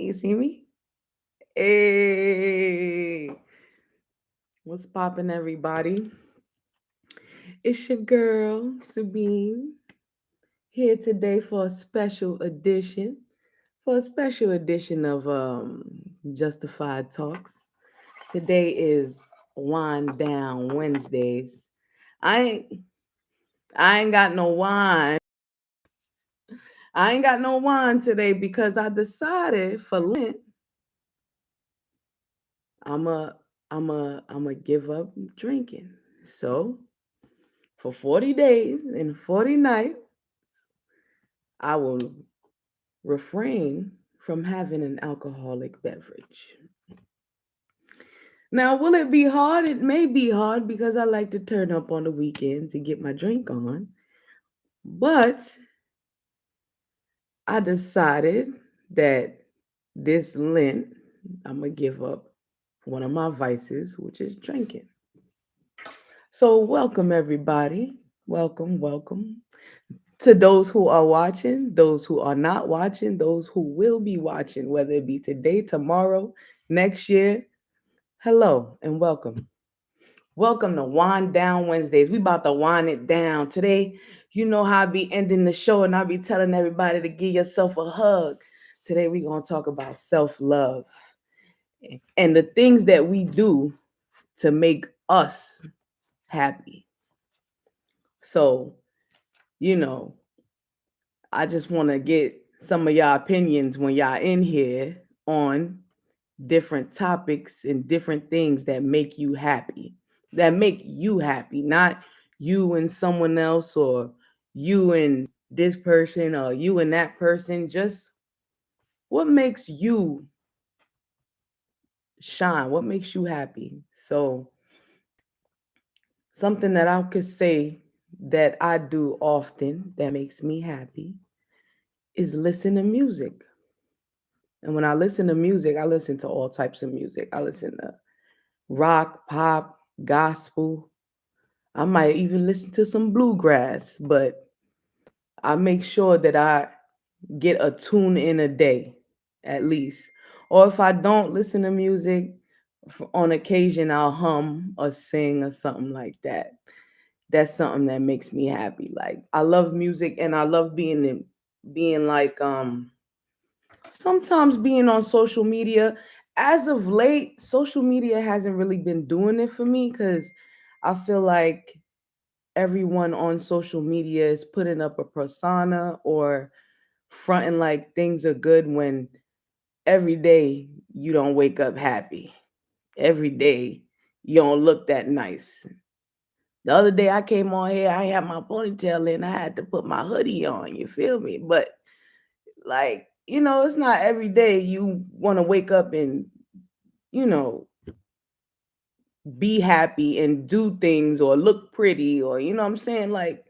You see me? Hey, what's poppin', everybody? It's your girl, Sabine, here today for a special edition, of Justified Talks. Today is Wind Down Wednesdays. I ain't, I ain't got no wine. I ain't got no wine today because I decided for Lent, I'm a give up drinking. So for 40 days and 40 nights, I will refrain from having an alcoholic beverage. Now, will it be hard? It may be hard because I like to turn up on the weekend to get my drink on. But I decided that this Lent, I'm going to give up one of my vices, which is drinking. So, welcome everybody. Welcome, welcome. To those who are watching, those who are not watching, those who will be watching, whether it be today, tomorrow, next year, hello and welcome. Welcome to Wind Down Wednesdays. We about to wind it down. Today, you know how I be ending the show and I be telling everybody to give yourself a hug. Today, we're going to talk about self-love and the things that we do to make us happy. So, you know, I just want to get some of y'all opinions when y'all in here on different topics and different things that make you happy. That make you happy, not you and someone else or you and this person or you and that person. Just what makes you shine? What makes you happy? So, something that I could say that I do often that makes me happy is listen to music. And when I listen to music, I listen to all types of music. I listen to rock, pop, gospel. I might even listen to some bluegrass, but I make sure that I get a tune in a day at least. Or if I don't listen to music, on occasion I'll hum or sing or something like that. That's something that makes me happy. Like I love music and I love being like sometimes being on social media. As of late, social media hasn't really been doing it for me because I feel like everyone on social media is putting up a persona or fronting like things are good when every day you don't wake up happy. Every day you don't look that nice. The other day I came on here, I had my ponytail in, I had to put my hoodie on, you feel me? But like, it's not every day you want to wake up and, you know, be happy and do things or look pretty or, you know what I'm saying? Like,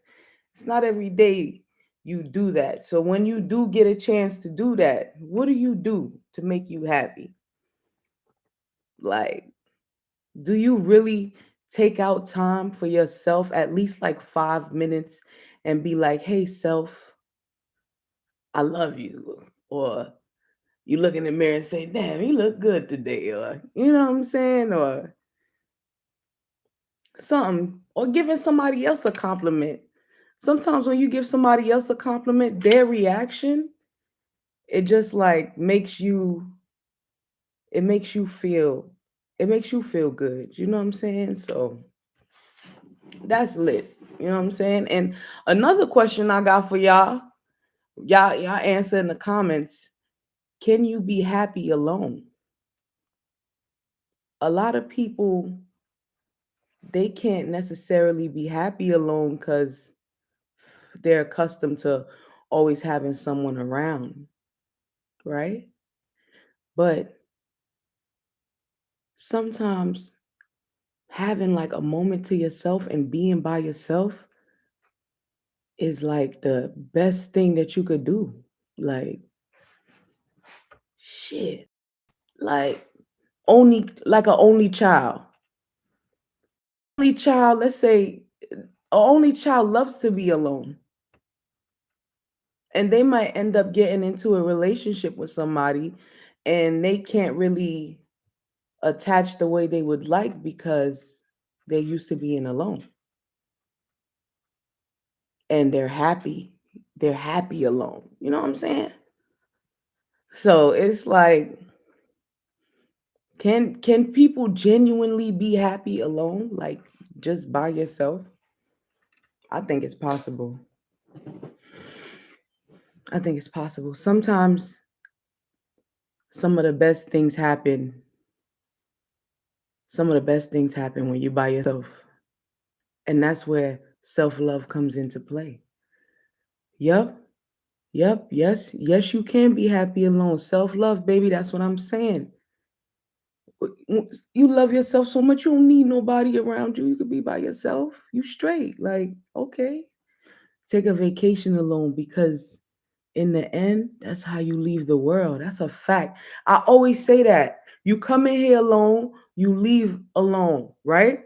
it's not every day you do that. So when you do get a chance to do that, what do you do to make you happy? Like, do you really take out time for yourself, at least like 5 minutes, and be like, hey, self, I love you? Or you look in the mirror and say, damn, you look good today, or you know what I'm saying, or something, or giving somebody else a compliment. Sometimes when you give somebody else a compliment, their reaction, it just like it makes you feel good. You know what I'm saying? So that's lit. You know what I'm saying? And another question I got for y'all answer in the comments. Can you be happy alone? A lot of people, they can't necessarily be happy alone because they're accustomed to always having someone around, right? But sometimes having like a moment to yourself and being by yourself is like the best thing that you could do. Like, shit. Like, like a only child. Only child, let's say, a only child loves to be alone. And they might end up getting into a relationship with somebody and they can't really attach the way they would like because they're used to being alone and they're happy. They're happy alone. You know what I'm saying? So it's like, can people genuinely be happy alone, like just by yourself? I think it's possible. I think it's possible. Sometimes some of the best things happen. Some of the best things happen when you're by yourself. And that's where self-love comes into play. Yep. Yep. Yes. Yes, you can be happy alone. Self-love, baby. That's what I'm saying. You love yourself so much you don't need nobody around you. You could be by yourself. You straight. Like, okay. Take a vacation alone because in the end, that's how you leave the world. That's a fact. I always say that. You come in here alone, you leave alone, right?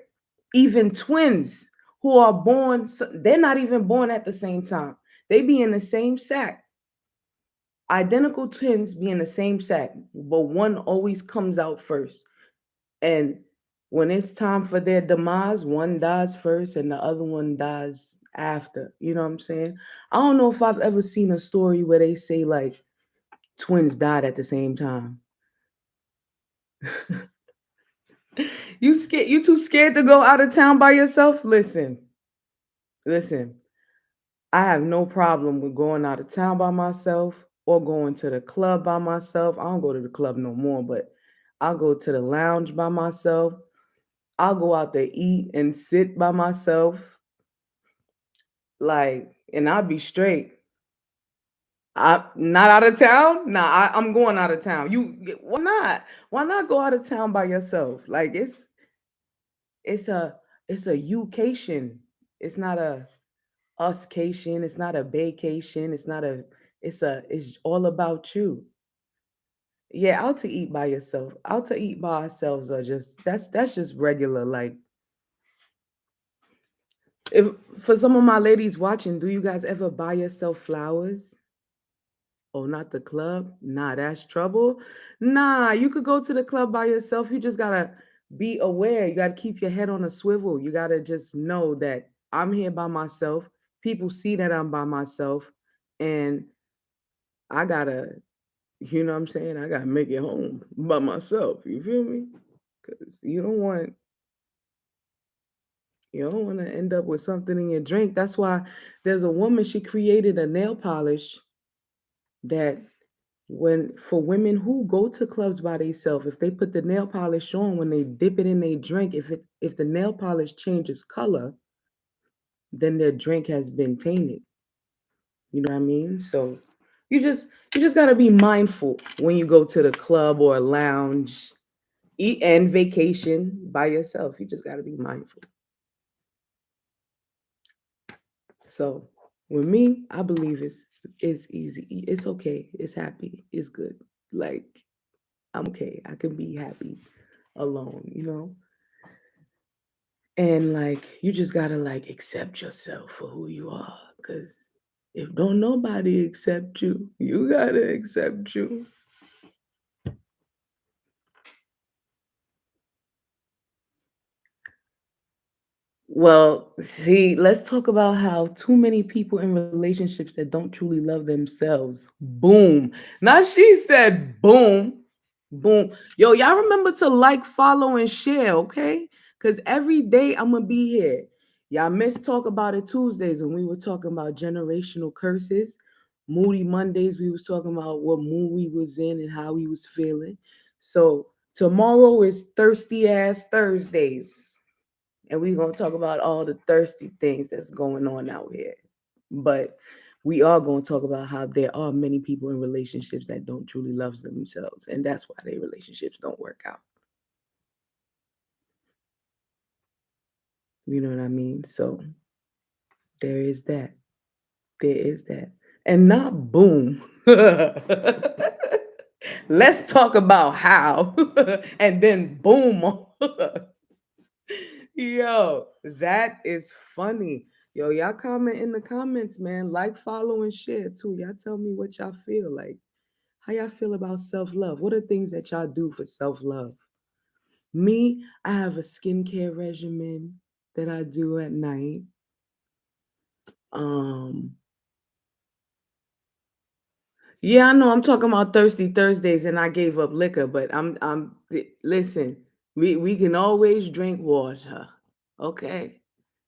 Even twins who are born, they're not even born at the same time. They be in the same sack. Identical twins be in the same sack, but one always comes out first. And when it's time for their demise, one dies first and the other one dies after. You know what I'm saying? I don't know if I've ever seen a story where they say like twins died at the same time. You too scared to go out of town by yourself? Listen. I have no problem with going out of town by myself or going to the club by myself. I don't go to the club no more, but I'll go to the lounge by myself. I'll go out there eat and sit by myself. Like, and I'll be straight. I not out of town. Nah, I'm going out of town. Why not? Why not go out of town by yourself? Like it's a it's a you-cation. It's not a us-cation. It's not a vacation. It's all about you. Yeah, out to eat by yourself. Out to eat by ourselves are just that's just regular. Like if for some of my ladies watching, do you guys ever buy yourself flowers? Oh, not the club? Nah, that's trouble. Nah, you could go to the club by yourself. You just gotta be aware. You gotta keep your head on a swivel. You gotta just know that I'm here by myself. People see that I'm by myself, and I gotta, you know what I'm saying? I gotta make it home by myself. You feel me? Because you don't want to end up with something in your drink. That's why there's a woman, she created a nail polish that when for women who go to clubs by themselves, if they put the nail polish on, when they dip it in their drink, if the nail polish changes color, then their drink has been tainted. You know what I mean? So you just gotta be mindful when you go to the club or a lounge, eat and vacation by yourself. You just gotta be mindful. So with me, I believe it's easy. It's okay. It's happy. It's good. Like I'm okay. I can be happy alone. And like you just gotta like accept yourself for who you are. Cause if don't nobody accept you, you gotta accept you. Well, see, let's talk about how too many people in relationships that don't truly love themselves. Boom. Now she said boom. Boom. Yo, y'all remember to like, follow, and share, okay? Because every day I'm gonna be here. Y'all missed Talk About It Tuesdays when we were talking about generational curses. Moody Mondays, we was talking about what mood we was in and how we was feeling. So tomorrow is thirsty ass Thursdays and we're going to talk about all the thirsty things that's going on out here. But we are going to talk about how there are many people in relationships that don't truly love themselves, and that's why their relationships don't work out. You know what I mean? So there is that. There is that. And not boom. Let's talk about how. And then boom. Yo, that is funny. Yo, y'all comment in the comments, man. Like, follow, and share too. Y'all tell me what y'all feel like. How y'all feel about self-love? What are things that y'all do for self-love? Me, I have a skincare regimen that I do at night. Um, yeah, I know I'm talking about thirsty Thursdays and I gave up liquor, but listen, we can always drink water. Okay.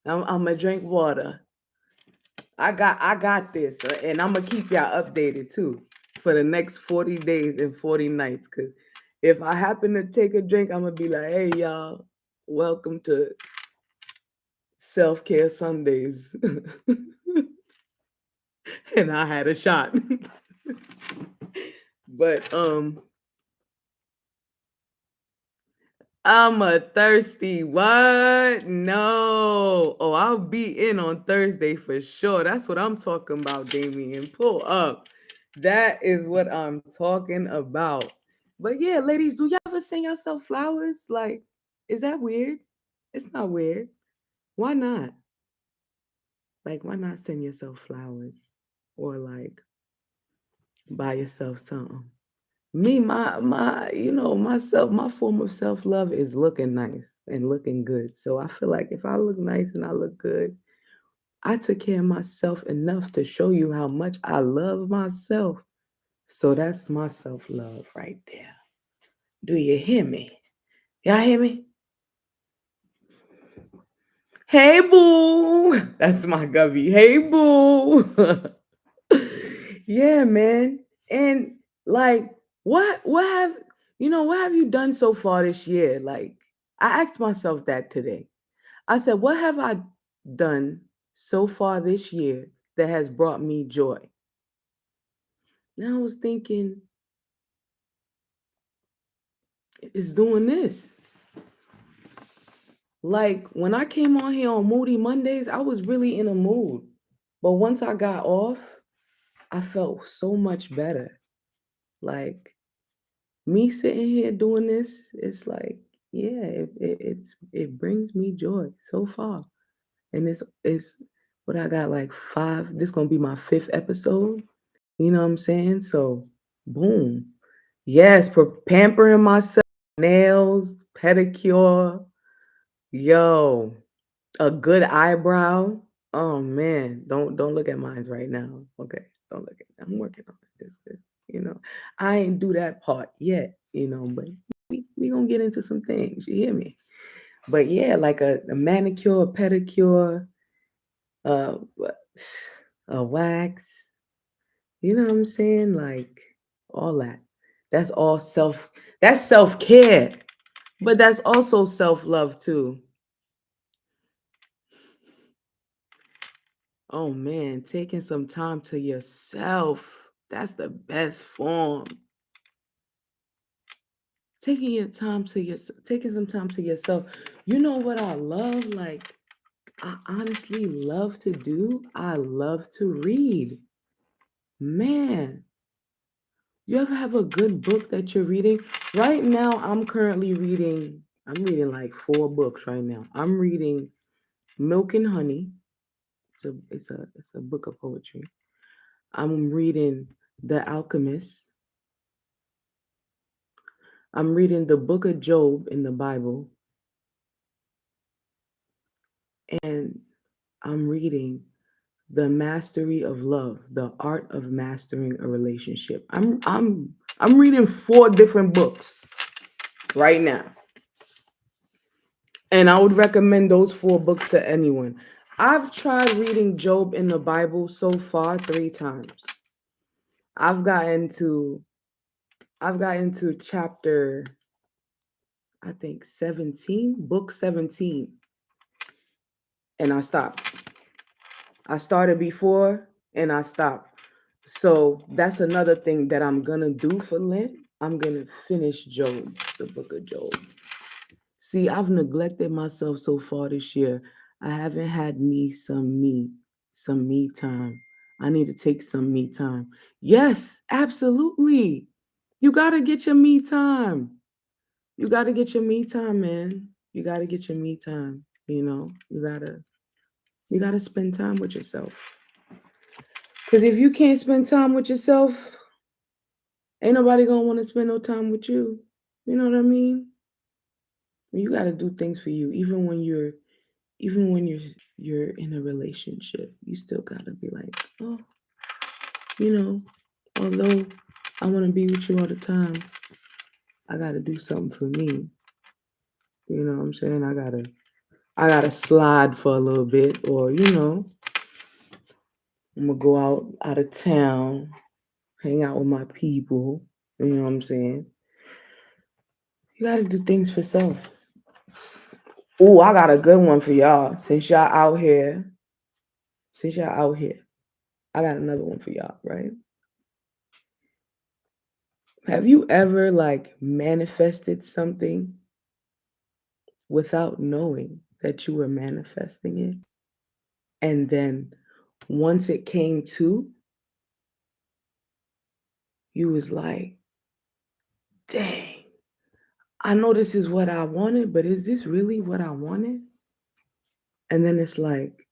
I'm gonna drink water. I got this, and I'm gonna keep y'all updated too for the next 40 days and 40 nights. Cause if I happen to take a drink, I'm gonna be like, hey y'all, welcome to self-care Sundays. And I had a shot. But I'm a thirsty what? No. Oh, I'll be in on Thursday for sure. That's what I'm talking about, Damien. Pull up. That is what I'm talking about. But yeah, ladies, do y'all ever send yourself flowers? Like, is that weird? It's not weird. Why not? Like, why not send yourself flowers? Or like buy yourself something? Me, myself, my form of self-love is looking nice and looking good. So I feel like if I look nice and I look good, I took care of myself enough to show you how much I love myself. So that's my self-love right there. Do you hear me? Y'all hear me? Hey boo. That's my gubby. Hey boo. Yeah, man. And like what have you done so far this year? Like I asked myself that today. I said, what have I done so far this year that has brought me joy? And I was thinking, it's doing this. Like when I came on here on Moody Mondays, I was really in a mood. But once I got off, I felt so much better. Like me sitting here doing this, it's like, yeah, it brings me joy so far. And it's what I got like five. This gonna be my fifth episode. You know what I'm saying? So boom. Yes, pampering myself, nails, pedicure, yo, a good eyebrow. Oh man, don't look at mine right now. Okay, don't look at. I'm working on it. You know, I ain't do that part yet. But we gonna get into some things. You hear me? But yeah, like a manicure, a pedicure, what- a wax. You know what I'm saying? Like all that. That's all self. That's self care, but that's also self love too. Oh man, taking some time to yourself. That's the best form. Taking some time to yourself. You know what I love? Like I honestly love to do? I love to read. Man, you ever have a good book that you're reading? Right now, I'm reading like four books right now. I'm reading Milk and Honey. It's a book of poetry. I'm reading The Alchemist. I'm reading the book of Job in the Bible. And I'm reading The Mastery of Love, The Art of Mastering a Relationship. I'm reading four different books right now. And I would recommend those four books to anyone. I've tried reading Job in the Bible so far 3 times. I've gotten to I've gotten to chapter I think 17, book 17, and I stopped. I started before and I stopped. So that's another thing that I'm gonna do for Lent. I'm gonna finish Job, the book of Job. See, I've neglected myself so far this year. I haven't had some me time. I need to take some me time. Yes, absolutely. You got to get your me time. You got to get your me time, man. You got to get your me time. You got to spend time with yourself. Cuz if you can't spend time with yourself, Ain't nobody gonna want to spend no time with you. You know what I mean? You got to do things for you, even when you're in a relationship. You still got to be like, oh, you know, although I want to be with you all the time, I got to do something for me. You know what I'm saying? I gotta slide for a little bit, or I'm gonna go out of town, hang out with my people. You know what I'm saying? You gotta do things for self. Oh, I got a good one for y'all. Since y'all out here, I got another one for y'all, right? Have you ever like manifested something without knowing that you were manifesting it? And then once it came to, you was like, dang, I know this is what I wanted, but is this really what I wanted? And then it's like,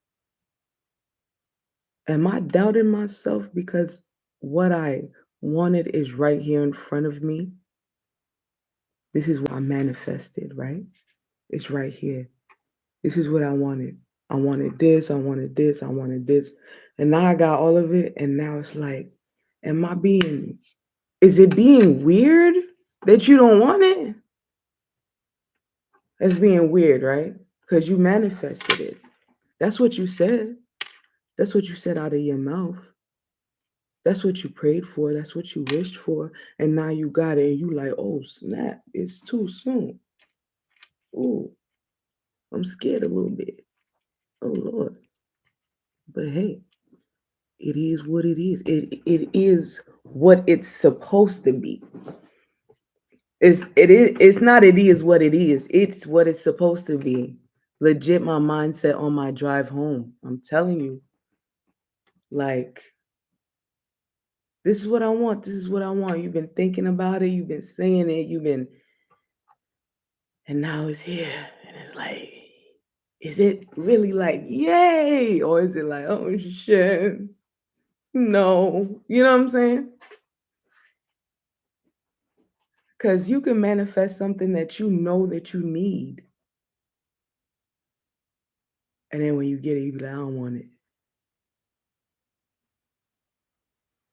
am I doubting myself because what I wanted is right here in front of me? This is what I manifested, right? It's right here. This is what I wanted. I wanted this, I wanted this, I wanted this. And now I got all of it. And now it's like, am I being, is it being weird that you don't want it? It's being weird, right? Because you manifested it. That's what you said. That's what you said out of your mouth. That's what you prayed for. That's what you wished for. And now you got it. And you like, oh, snap. It's too soon. Ooh, I'm scared a little bit. Oh, Lord. But hey, it is what it is. It is what it's supposed to be. It's not it is what it is. It's what it's supposed to be. Legit my mindset on my drive home. I'm telling you. Like, this is what I want. This is what I want. You've been thinking about it. You've been saying it. And now it's here. And it's like, is it really like, yay? Or is it like, oh shit? No. You know what I'm saying? Because you can manifest something that you know that you need. And then when you get it, you be like, I don't want it.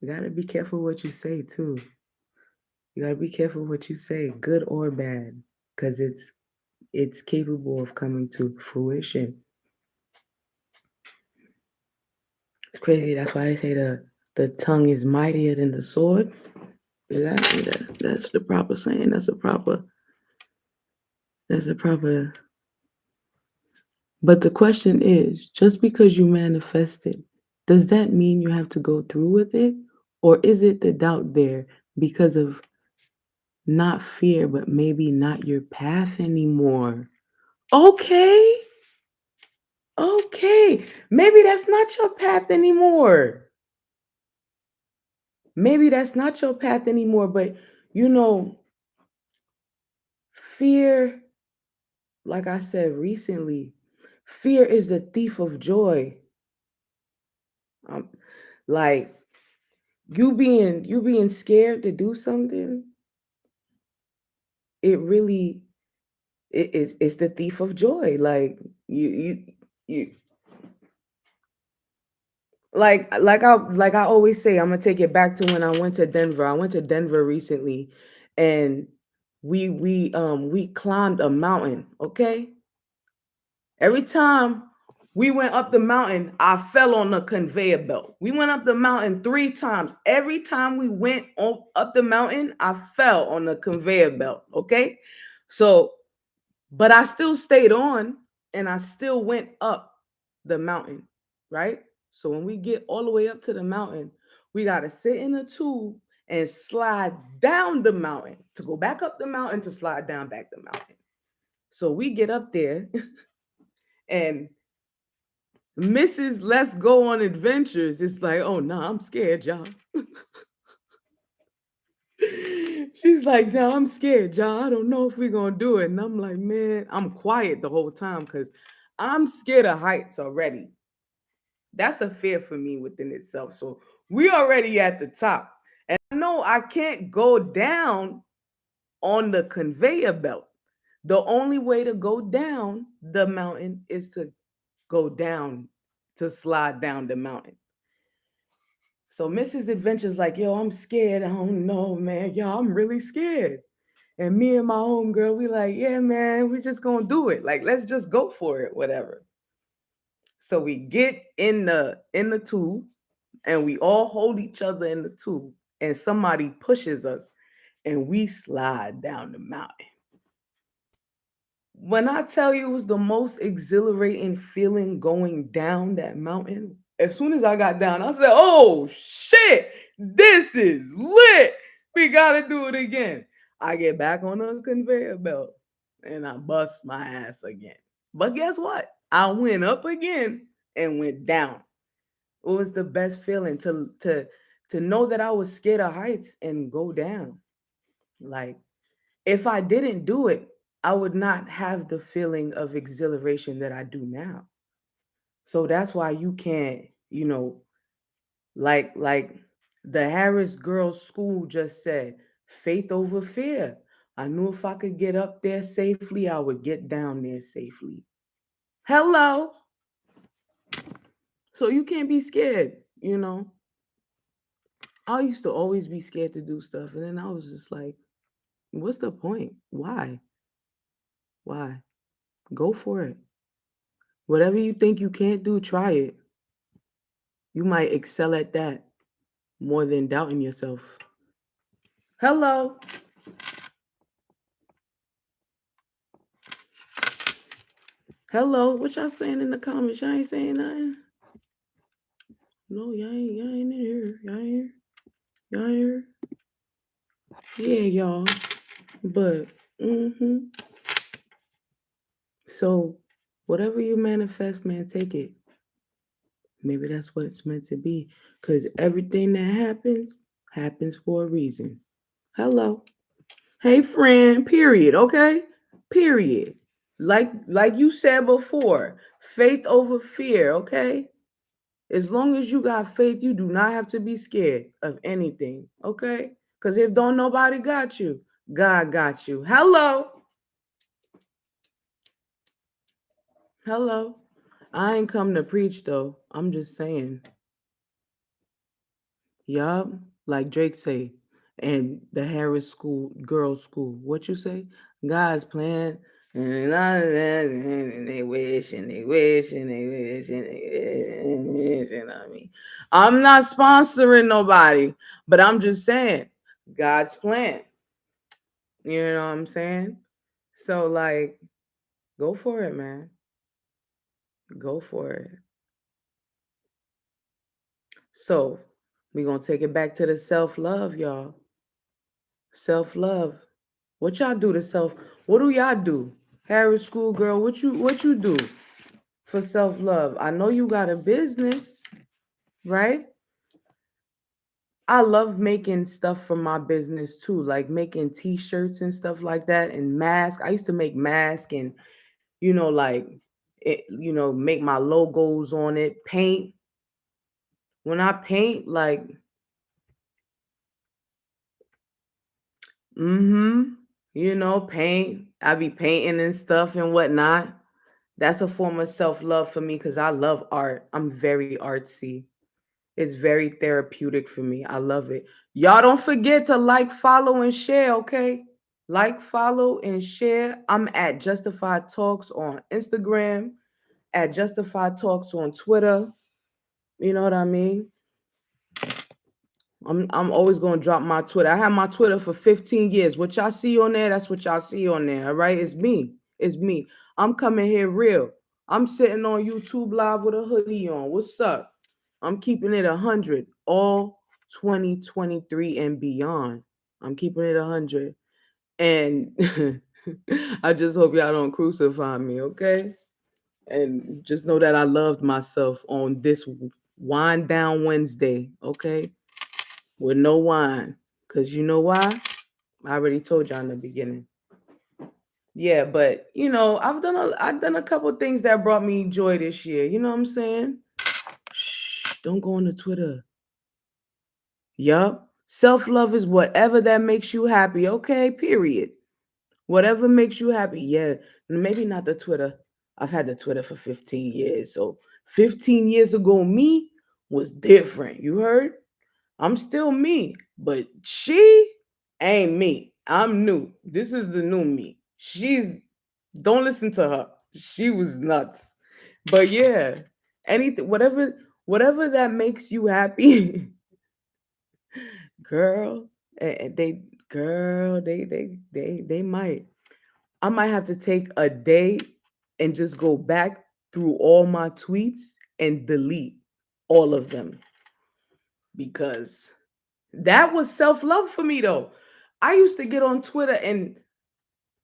You gotta be careful what you say too. You gotta be careful what you say, good or bad. Because it's capable of coming to fruition. It's crazy. That's why they say the tongue is mightier than the sword. Exactly. That's the proper saying. That's the proper. But the question is, just because you manifest it, does that mean you have to go through with it? Or is it the doubt there because of not fear, but maybe not your path anymore? Okay. Okay. Maybe that's not your path anymore. Maybe that's not your path anymore. But you know, fear, like I said recently, fear is the thief of joy. Um, like you being scared to do something, it really it's the thief of joy. Like you like I always say, I'm gonna take it back to when I went to Denver. I went to Denver recently, and we climbed a mountain. Okay, every time we went up the mountain, I fell on the conveyor belt. We went up the mountain 3 times. Every time we went up the mountain, I fell on the conveyor belt. Okay, so but I still stayed on and I still went up the mountain, right? So when we get all the way up to the mountain, we got to sit in a tube and slide down the mountain to go back up the mountain to slide down back the mountain. So we get up there and Mrs. Let's Go on Adventures. It's like, oh no, I'm scared, y'all. She's like, no, I'm scared, y'all. I don't know if we're gonna do it. And I'm like, man, I'm quiet the whole time because I'm scared of heights already. That's a fear for me within itself. So we already at the top. And I know I can't go down on the conveyor belt. The only way to go down the mountain is to go down, to slide down the mountain. So Mrs. Adventure's like, yo, I'm scared. I don't know, man. Yo, I'm really scared. And me and my homegirl, we like, yeah, man, we just gonna do it. Like, let's just go for it, whatever. So we get in the tube and we all hold each other in the tube and somebody pushes us and we slide down the mountain. When I tell you it was the most exhilarating feeling going down that mountain, as soon as I got down, I said, oh shit, this is lit. We gotta do it again. I get back on the conveyor belt and I bust my ass again. But guess what? I went up again and went down. It was the best feeling to know that I was scared of heights and go down. Like if I didn't do it, I would not have the feeling of exhilaration that I do now. So that's why you can't, like the Harris Girls School just said, faith over fear. I knew if I could get up there safely, I would get down there safely. Hello. So you can't be scared. I used to always be scared to do stuff, and then I was just like, what's the point? Why? Why? Go for it. Whatever you think you can't do, try it. You might excel at that more than doubting yourself. Hello. Hello. What y'all saying in the comments? Y'all ain't saying nothing? No, y'all ain't in here. Y'all ain't here. Y'all ain't here. Yeah, y'all. But so whatever you manifest, man, take it. Maybe that's what it's meant to be. Because everything that happens for a reason. Hello. Hey friend, period. Okay? Period. Like you said before, faith over fear, okay? As long as you got faith, you do not have to be scared of anything, okay? Because if don't nobody got you, God got you. Hello. Hello. I ain't come to preach though. I'm just saying. Yup, like Drake say, and the Harris School Girls School. What you say? God's plan, and they wish and they wish and they wish and they wish. You know what I mean? I'm not sponsoring nobody, but I'm just saying God's plan. You know what I'm saying? So like, go for it, man. Go for it. So we're gonna take it back to the self-love, y'all. Self-love. What y'all do to self? What do y'all do? Harris School Girl, what you do for self-love? I know you got a business, right? I love making stuff for my business too, like making t-shirts and stuff like that and masks. I used to make masks and like make my logos on it, paint. When I paint, like, paint. I be painting and stuff and whatnot. That's a form of self-love for me because I love art. I'm very artsy. It's very therapeutic for me. I love it. Y'all don't forget to like, follow, and share, okay? Like, follow, and share. I'm at Justified Talks on Instagram, at Justified Talks on Twitter. You know what I mean? I'm always gonna drop my Twitter. I had my Twitter for 15 years. What y'all see on there, that's what y'all see on there. All right. It's me. It's me. I'm coming here real. I'm sitting on YouTube live with a hoodie on. What's up? I'm keeping it 100 all 2023 and beyond. I'm keeping it 100. And I just hope y'all don't crucify me, okay? And just know that I loved myself on this Wind Down Wednesday, okay? With no wine. Because you know why? I already told y'all in the beginning. Yeah, but I've done a couple things that brought me joy this year. You know what I'm saying? Shh, don't go on the Twitter. Yup. Self love is whatever that makes you happy. Okay, period. Whatever makes you happy. Yeah, maybe not the Twitter. I've had the Twitter for 15 years. So 15 years ago, me was different. You heard? I'm still me, but she ain't me. I'm new. This is the new me. Don't listen to her. She was nuts. But yeah, anything, whatever that makes you happy, girl. They, girl, they might. I might have to take a day and just go back through all my tweets and delete all of them because that was self love for me though. I used to get on Twitter and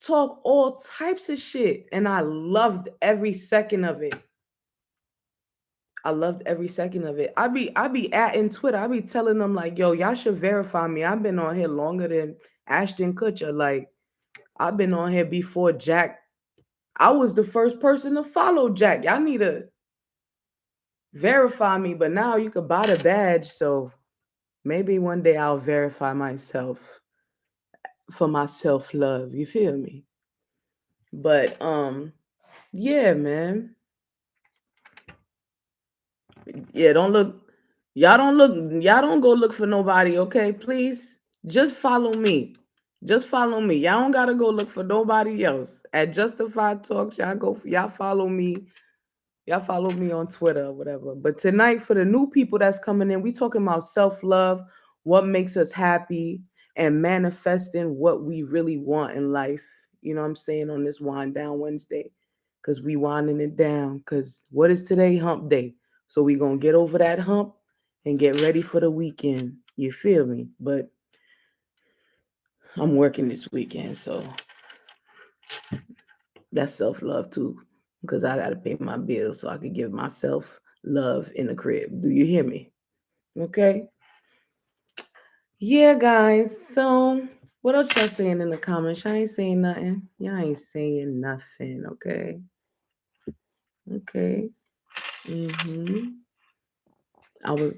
talk all types of shit, and I loved every second of it. I loved every second of it. I be at in Twitter. I be telling them like, yo, y'all should verify me. I've been on here longer than Ashton Kutcher. Like, I've been on here before Jack. I was the first person to follow Jack. Y'all need to verify me, but now you could buy the badge. So maybe one day I'll verify myself for my self love. You feel me? But yeah, man. Yeah, don't look y'all don't go look for nobody, okay? Please. Just follow me. Just follow me. Y'all don't gotta go look for nobody else. At Justified Talks, y'all follow me. Y'all follow me on Twitter or whatever. But tonight, for the new people that's coming in, we talking about self-love, what makes us happy, and manifesting what we really want in life. You know what I'm saying? On this Wind Down Wednesday. Because we winding it down. Because what is today? Hump day. So we going to get over that hump and get ready for the weekend. You feel me? But I'm working this weekend, so that's self-love too. Because I got to pay my bills so I can give myself love in the crib. Do you hear me? Okay. Yeah, guys. So what else y'all saying in the comments? Y'all ain't saying nothing. Y'all ain't saying nothing. Okay. Okay. Mm-hmm. I was,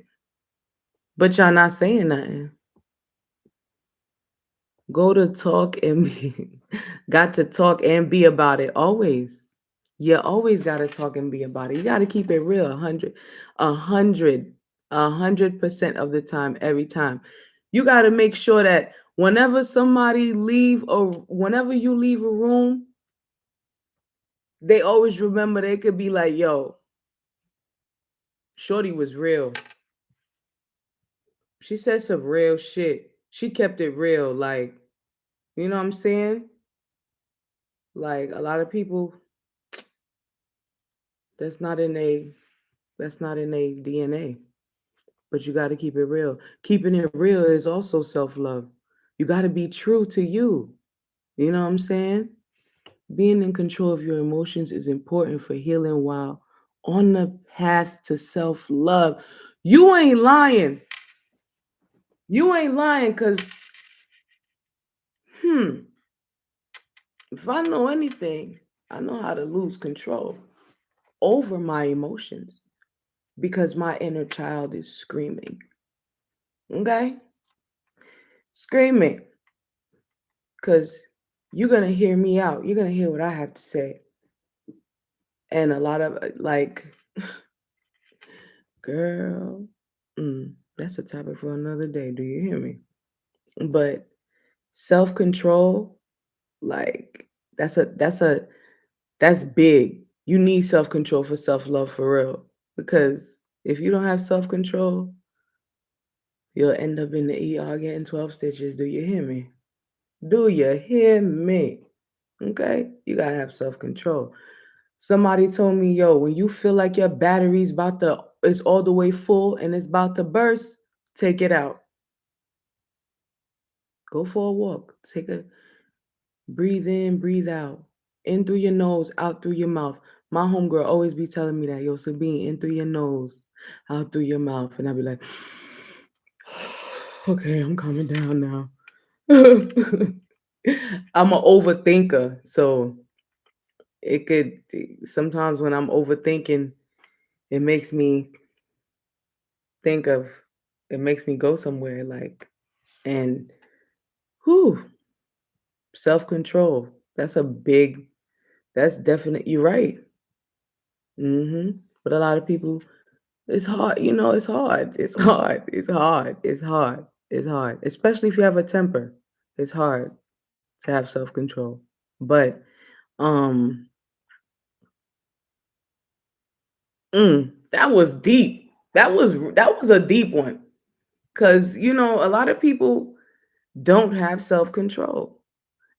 but y'all not saying nothing. Go to talk and be, got to talk and be about it always. You always got to talk and be about it. You got to keep it real. A hundred, 100% of the time, every time. You got to make sure that whenever somebody leave or whenever you leave a room, they always remember they could be like, yo, Shorty was real. She said some real shit. She kept it real. Like, you know what I'm saying? Like a lot of people, that's not in a that's not in a DNA. But you got to keep it real. Keeping it real is also self-love. You got to be true to you. You know what I'm saying? Being in control of your emotions is important for healing while on the path to self-love. You ain't lying. You ain't lying because hmm, if I know anything, I know how to lose control over my emotions because my inner child is screaming. Okay? Screaming. Because you're going to hear me out. You're going to hear what I have to say. And a lot of like, girl, that's a topic for another day. Do you hear me? But self control, like, that's big. You need self control for self love for real. Because if you don't have self control, you'll end up in the ER getting 12 stitches. Do you hear me? Do you hear me? Okay? You gotta have self control. Somebody told me, yo, when you feel like your battery's it's all the way full and it's about to burst, take it out. Go for a walk. Breathe in, breathe out. In through your nose, out through your mouth. My homegirl always be telling me that, yo, Sabine, in through your nose, out through your mouth. And I'll be like, okay, I'm calming down now. I'm an overthinker. So it could sometimes when I'm overthinking, it makes me think of it makes me go somewhere like And whew, self-control. That's a big, that's definite. You're right. But a lot of people, it's hard. It's hard. It's hard. It's hard. It's hard. It's hard. Especially if you have a temper. It's hard to have self-control. But um, that was deep. That was a deep one. Cause a lot of people don't have self-control.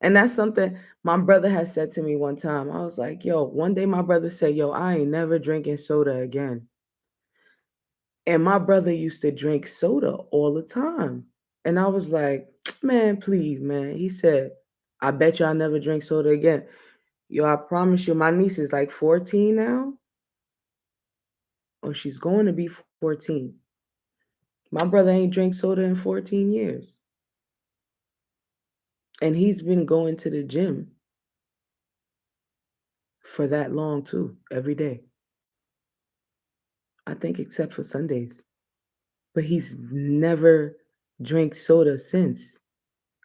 And that's something my brother has said to me one time. I was like, yo, one day my brother said, yo, I ain't never drinking soda again. And my brother used to drink soda all the time. And I was like, man, please, man. He said, I bet you I never drink soda again. Yo, I promise you, my niece is like 14 now, or she's going to be 14. My brother ain't drank soda in 14 years. And he's been going to the gym for that long too, every day. I think except for Sundays. But he's never drank soda since.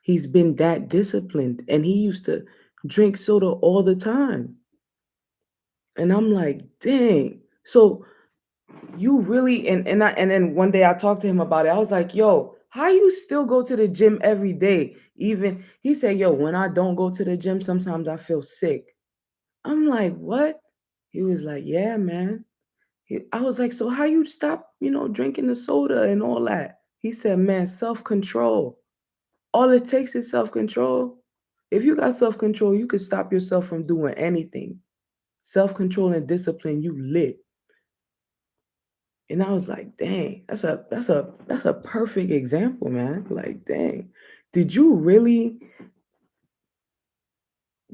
He's been that disciplined and he used to drink soda all the time. And I'm like, dang. So you really and then one day I talked to him about it. I was like, yo, how you still go to the gym every day? Even he said, yo, when I don't go to the gym, sometimes I feel sick. I'm like, what? He was like, yeah, man. I was like, so how you stop, drinking the soda and all that? He said, man, self-control. All it takes is self-control. If you got self-control, you can stop yourself from doing anything. Self-control and discipline, you lit. And I was like, dang, that's a perfect example, man. Like, dang. Did you really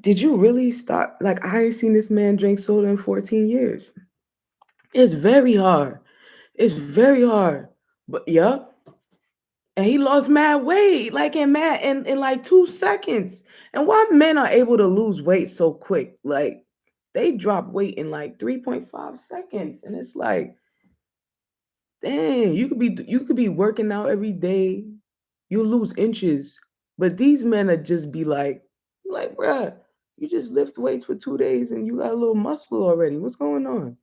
did you really stop? Like, I ain't seen this man drink soda in 14 years. It's very hard. It's very hard. But yup. And he lost mad weight, like in like 2 seconds. And why men are able to lose weight so quick? Like they drop weight in like 3.5 seconds. And it's like, dang, you could be working out every day, you lose inches. But these men are just be like, bruh, you just lift weights for 2 days and you got a little muscle already. What's going on?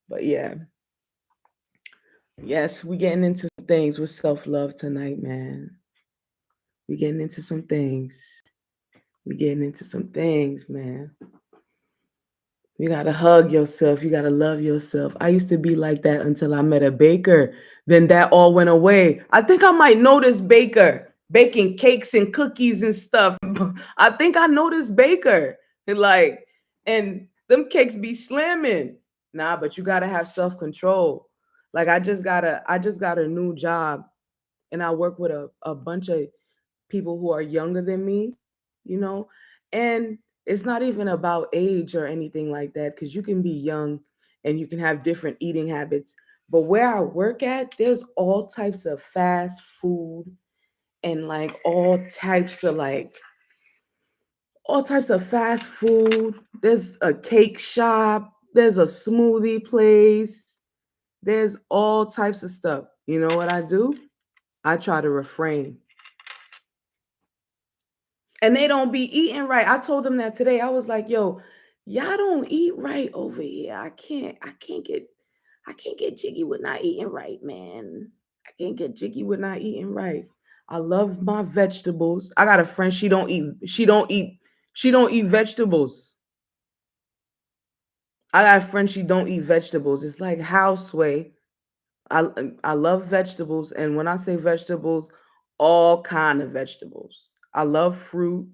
But yeah, yes, we getting into some things with self-love tonight, man. We getting into some things. We getting into some things, man. You gotta hug yourself. You gotta love yourself. I used to be like that until I met a baker. Then that all went away. I think I might know this baker baking cakes and cookies and stuff. I think I know this baker. And like, and them cakes be slamming. Nah, but you gotta have self-control. Like I just got a new job and I work with a bunch of people who are younger than me, you know, and it's not even about age or anything like that because you can be young and you can have different eating habits. But where I work at, there's all types of fast food and like all types of fast food. There's a cake shop, there's a smoothie place, there's all types of stuff. You know what I do? I try to refrain. And they don't be eating right. I told them that today. I was like, "Yo, y'all don't eat right over here. I can't get jiggy with not eating right, man. I can't get jiggy with not eating right. I love my vegetables. I got a friend, she don't eat vegetables. I got a friend, she don't eat vegetables. It's like houseway. I love vegetables, and when I say vegetables, all kind of vegetables. I love fruit.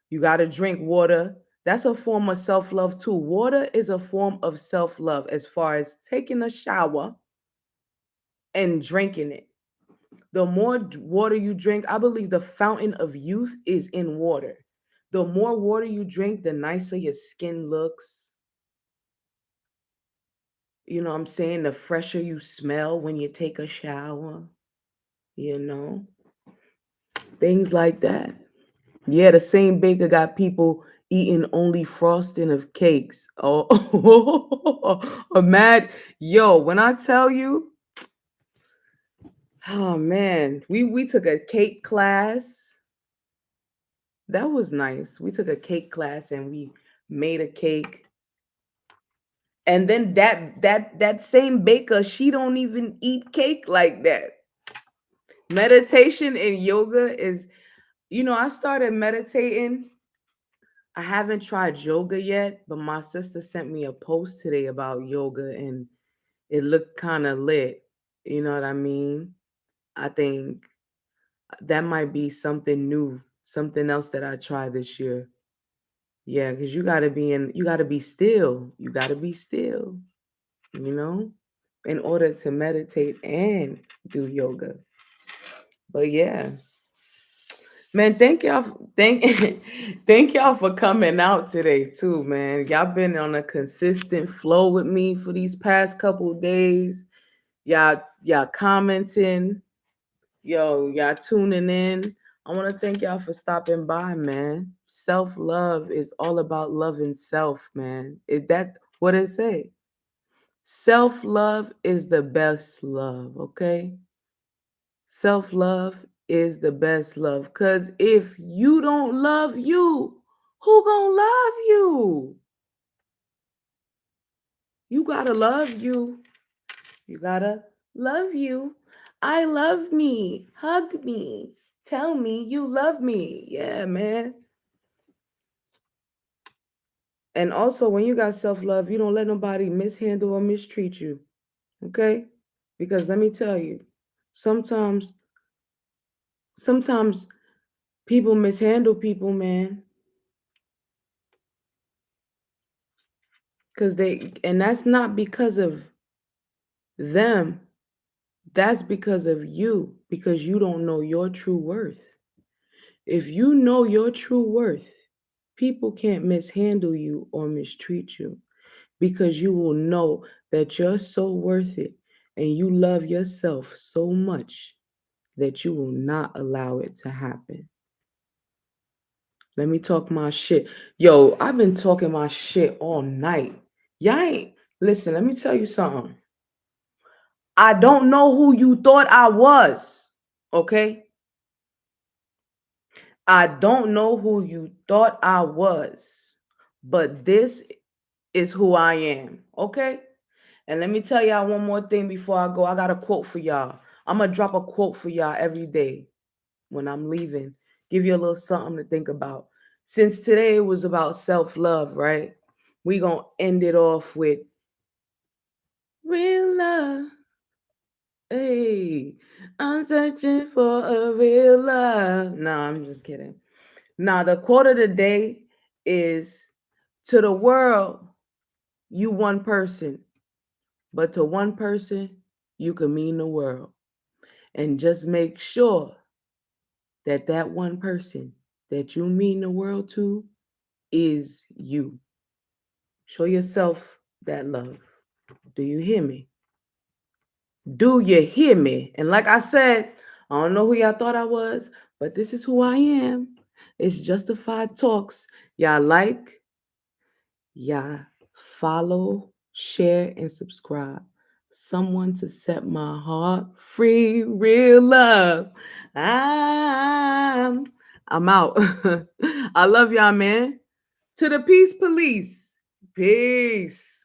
You got to drink water. That's a form of self love too. Water is a form of self love as far as taking a shower and drinking it. The more water you drink, I believe the fountain of youth is in water. The more water you drink, the nicer your skin looks. You know what I'm saying? The fresher you smell when you take a shower, you know, things like that. Yeah, the same baker got people eating only frosting of cakes. Oh, a mad yo, when I tell you, Oh man, we took a cake class. That was nice. We took a cake class and we made a cake. And then that same baker, she don't even eat cake like that. Meditation and yoga is, I started meditating. I haven't tried yoga yet, but my sister sent me a post today about yoga and it looked kind of lit. You know what I mean? I think that might be something new, something else that I try this year. Yeah, because you gotta be still. You gotta be still, you know, in order to meditate and do yoga. But yeah, man, thank y'all for coming out today too, man. Y'all been on a consistent flow with me for these past couple days. Y'all commenting, y'all tuning in. I want to thank y'all for stopping by, man. Self love is all about loving self, man. Is that what it say? Self love is the best love, okay? Self love is the best love. Cause if you don't love you, who gonna love you? You gotta love you. You gotta love you. I love me. Hug me. Tell me you love me. Yeah, man. And also, when you got self love, you don't let nobody mishandle or mistreat you. Okay? Because let me tell you, sometimes, sometimes people mishandle people, man. And that's not because of them. That's because of you, because you don't know your true worth. If you know your true worth, people can't mishandle you or mistreat you because you will know that you're so worth it and you love yourself so much that you will not allow it to happen. Let me talk my shit. Yo, I've been talking my shit all night. Y'all ain't, listen, let me tell you something. I don't know who you thought I was, okay? I don't know who you thought I was, but this is who I am, okay? And let me tell y'all one more thing before I go. I got a quote for y'all. I'm going to drop a quote for y'all every day when I'm leaving. Give you a little something to think about. Since today was about self-love, right? We going to end it off with real love. Hey, I'm searching for a real love. Nah, I'm just kidding. Now, the quote of the day is to the world, you one person, but to one person, you can mean the world. And just make sure that that one person that you mean the world to is you. Show yourself that love. Do you hear me? Do you hear me? And like I said, I don't know who y'all thought I was, but this is who I am. It's Justified Talks. Y'all like, y'all follow, share, and subscribe. Someone to set my heart free, real love. I'm, I'm out. I love y'all, man. To the peace police. Peace.